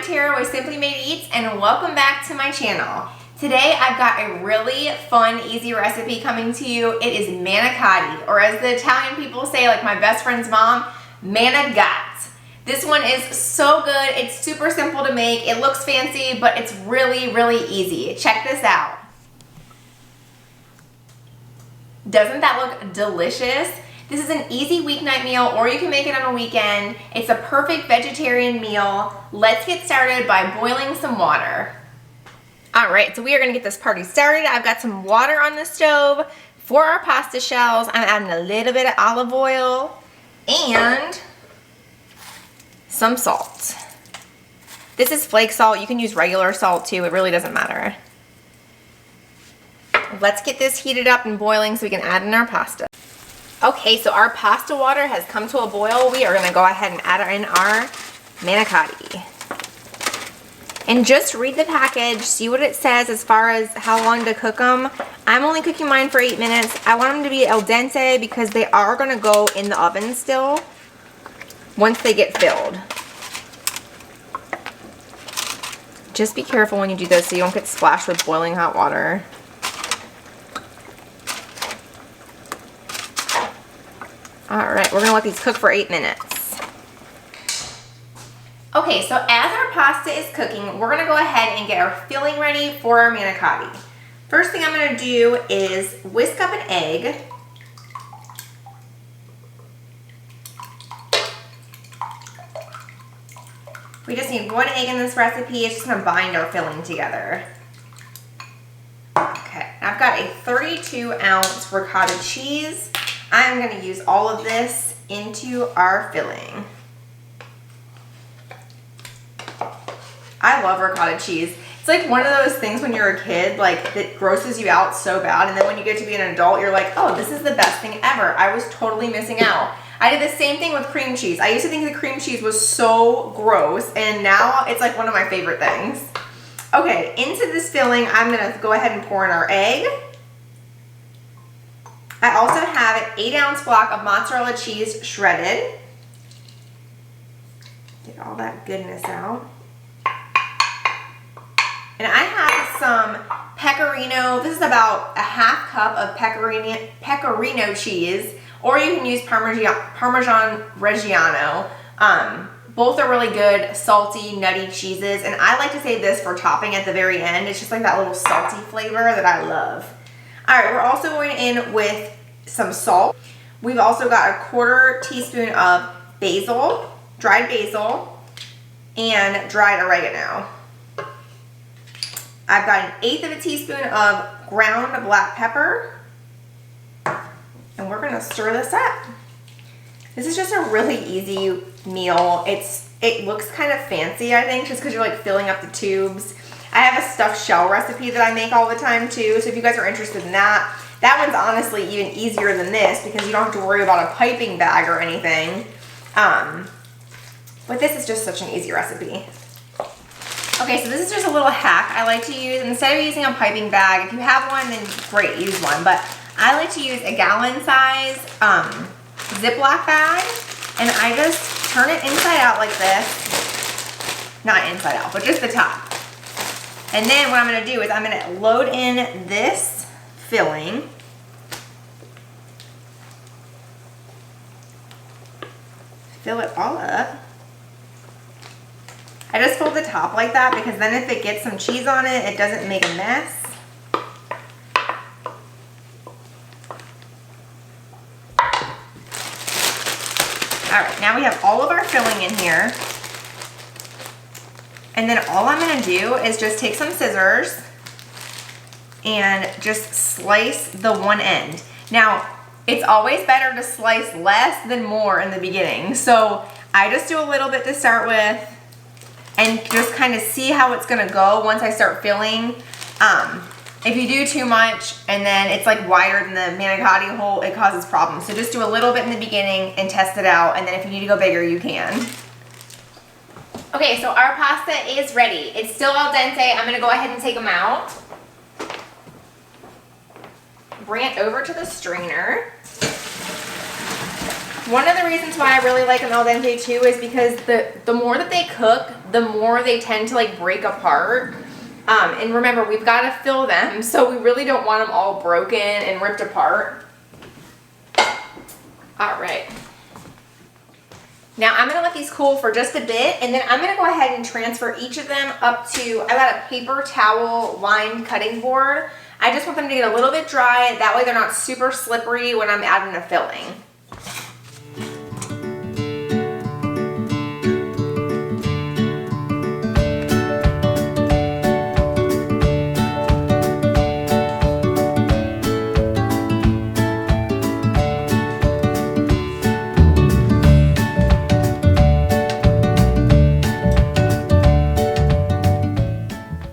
Tara with Simply Made Eats, and welcome back to my channel. Today I've got a really fun, easy recipe coming to you. It is manicotti, or as the Italian people say, like my best friend's mom, manigot. This one is so good. It's super simple to make. It looks fancy, but it's really, really easy. Check this out. Doesn't that look delicious? This is an easy weeknight meal, or you can make it on a weekend. It's a perfect vegetarian meal. Let's get started by boiling some water. All right, so we are gonna get this party started. I've got some water on the stove. For our pasta shells, I'm adding a little bit of olive oil and some salt. This is flake salt. You can use regular salt too. It really doesn't matter. Let's get this heated up and boiling so we can add in our pasta. Okay, so our pasta water has come to a boil. We are gonna go ahead and add in our manicotti. And just read the package, see what it says as far as how long to cook them. I'm only cooking mine for 8 minutes. I want them to be al dente because they are gonna go in the oven still once they get filled. Just be careful when you do this so you don't get splashed with boiling hot water. All right, we're gonna let these cook for 8 minutes. Okay, so as our pasta is cooking, we're gonna go ahead and get our filling ready for our manicotti. First thing I'm gonna do is whisk up an egg. We just need 1 egg in this recipe. It's just gonna bind our filling together. Okay, I've got a 32-ounce ricotta cheese. I'm going to use all of this into our filling. I love ricotta cheese. It's like one of those things when you're a kid, like, that grosses you out so bad, and then when you get to be an adult, you're like, oh, this is the best thing ever. I was totally missing out. I did the same thing with cream cheese. I used to think the cream cheese was so gross, and now it's like one of my favorite things. Okay, into this filling, I'm going to go ahead and pour in our egg. I also have an 8-ounce block of mozzarella cheese shredded. Get all that goodness out. And I have some pecorino. This is about a half cup of pecorino cheese, or you can use parmigiano reggiano. Both are really good, salty, nutty cheeses, and I like to save this for topping at the very end. It's just like that little salty flavor that I love. All right, we're also going in with some salt. We've also got a 1/4 teaspoon of basil, dried basil, and dried oregano. I've got 1/8 teaspoon of ground black pepper, and we're gonna stir this up. This is just a really easy meal. It looks kind of fancy, I think, just because you're like filling up the tubes. I have a stuffed shell recipe that I make all the time too, so if you guys are interested in that, that one's honestly even easier than this because you don't have to worry about a piping bag or anything. But this is just such an easy recipe. Okay, so this is just a little hack I like to use. Instead of using a piping bag, if you have one, then great, use one. But I like to use a gallon size Ziploc bag, and I just turn it inside out like this. Not inside out, but just the top. And then what I'm gonna do is I'm gonna load in this filling. Fill it all up. I just fold the top like that because then if it gets some cheese on it, it doesn't make a mess. All right, now we have all of our filling in here. And then all I'm gonna do is just take some scissors and just slice the one end. Now, it's always better to slice less than more in the beginning. So I just do a little bit to start with and just kind of see how it's gonna go once I start filling. If you do too much and then it's like wider than the manicotti hole, it causes problems. So just do a little bit in the beginning and test it out, and then if you need to go bigger, you can. Okay, so our pasta is ready. It's still al dente. I'm gonna go ahead and take them out. Bring it over to the strainer. One of the reasons why I really like them al dente too is because the more that they cook, the more they tend to like break apart. And remember, we've got to fill them, so we really don't want them all broken and ripped apart. All right. Now I'm gonna let these cool for just a bit, and then I'm gonna go ahead and transfer each of them up to, I got a paper towel lined cutting board. I just want them to get a little bit dry, that way they're not super slippery when I'm adding a filling.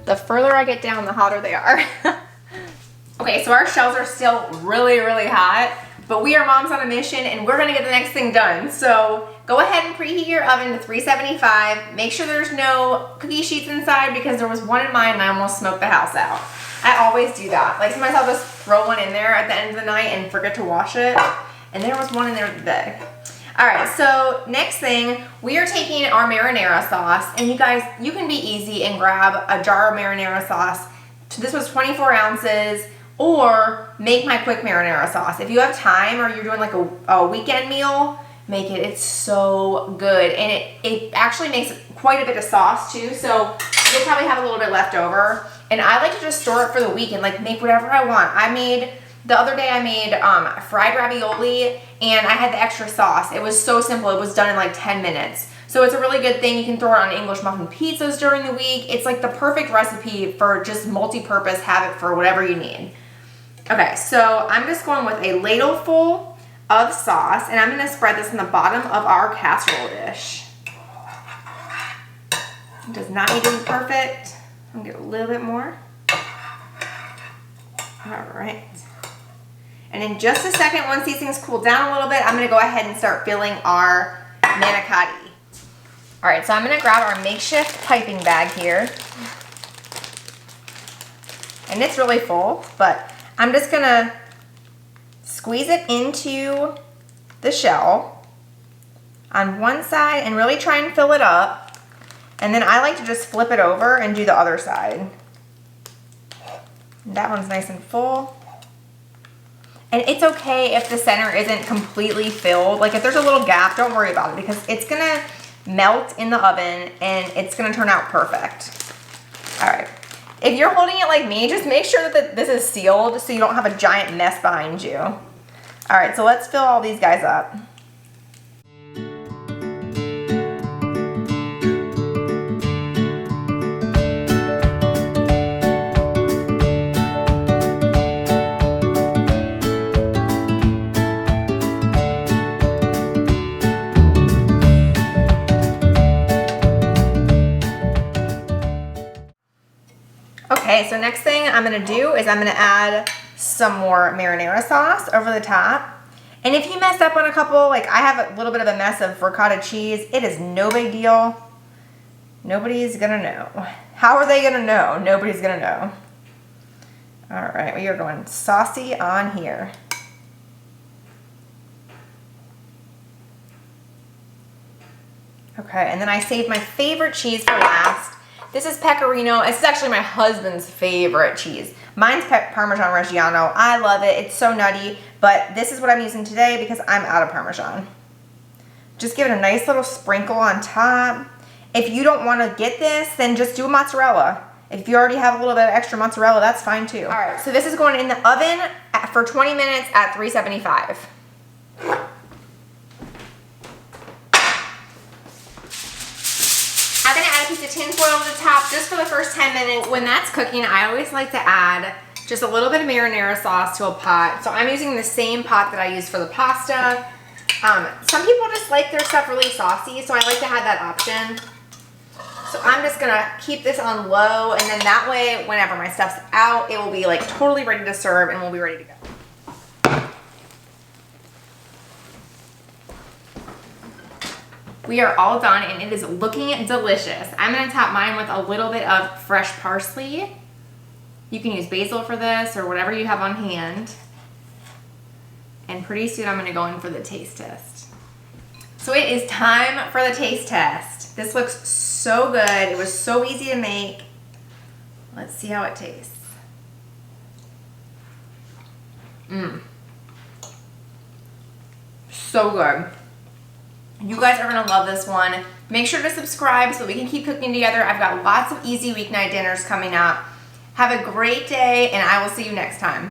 The further I get down, the hotter they are. Okay, so our shells are still really, really hot, but we are moms on a mission and we're gonna get the next thing done. So go ahead and preheat your oven to 375. Make sure there's no cookie sheets inside because there was one in mine and I almost smoked the house out. I always do that. Like sometimes I'll just throw one in there at the end of the night and forget to wash it. And there was one in there today. All right, so next thing, we are taking our marinara sauce, and you guys, you can be easy and grab a jar of marinara sauce. This was 24 ounces, or make my quick marinara sauce. If you have time or you're doing like a weekend meal, make it. It's so good, and it actually makes quite a bit of sauce too, so you'll probably have a little bit left over. And I like to just store it for the week and like make whatever I want. The other day I made fried ravioli and I had the extra sauce. It was so simple. It was done in like 10 minutes. So it's a really good thing. You can throw it on English muffin pizzas during the week. It's like the perfect recipe for just multi-purpose, have it for whatever you need. Okay, so I'm just going with a ladle full of sauce and I'm gonna spread this in the bottom of our casserole dish. It does not need to be perfect. I'm gonna get a little bit more. All right. And in just a second, once these things cool down a little bit, I'm gonna go ahead and start filling our manicotti. All right, so I'm gonna grab our makeshift piping bag here. And it's really full, but I'm just gonna squeeze it into the shell on one side and really try and fill it up. And then I like to just flip it over and do the other side. And that one's nice and full. And it's okay if the center isn't completely filled. Like if there's a little gap, don't worry about it because it's gonna melt in the oven and it's gonna turn out perfect. All right, if you're holding it like me, just make sure that this is sealed so you don't have a giant mess behind you. All right, so let's fill all these guys up. Okay, so next thing I'm gonna do is I'm gonna add some more marinara sauce over the top. And if you messed up on a couple, like I have a little bit of a mess of ricotta cheese, it is no big deal. Nobody's gonna know. How are they gonna know? Nobody's gonna know. All right, we are going saucy on here. Okay, and then I saved my favorite cheese for last. This is pecorino. This is actually my husband's favorite cheese. Mine's parmigiano reggiano. I love it. It's so nutty, but this is what I'm using today because I'm out of parmesan. Just give it a nice little sprinkle on top. If you don't want to get this, then just do a mozzarella. If you already have a little bit of extra mozzarella, that's fine too. All right, so this is going in the oven for 20 minutes at 375. I'm gonna add a piece of tin foil to the top just for the first 10 minutes. When that's cooking, I always like to add just a little bit of marinara sauce to a pot. So I'm using the same pot that I use for the pasta. Some people just like their stuff really saucy, so I like to have that option. So I'm just gonna keep this on low, and then that way, whenever my stuff's out, it will be like totally ready to serve and we'll be ready to go. We are all done and it is looking delicious. I'm gonna top mine with a little bit of fresh parsley. You can use basil for this or whatever you have on hand. And pretty soon I'm gonna go in for the taste test. So it is time for the taste test. This looks so good. It was so easy to make. Let's see how it tastes. So good. You guys are gonna love this one. Make sure to subscribe so we can keep cooking together. I've got lots of easy weeknight dinners coming up. Have a great day, and I will see you next time.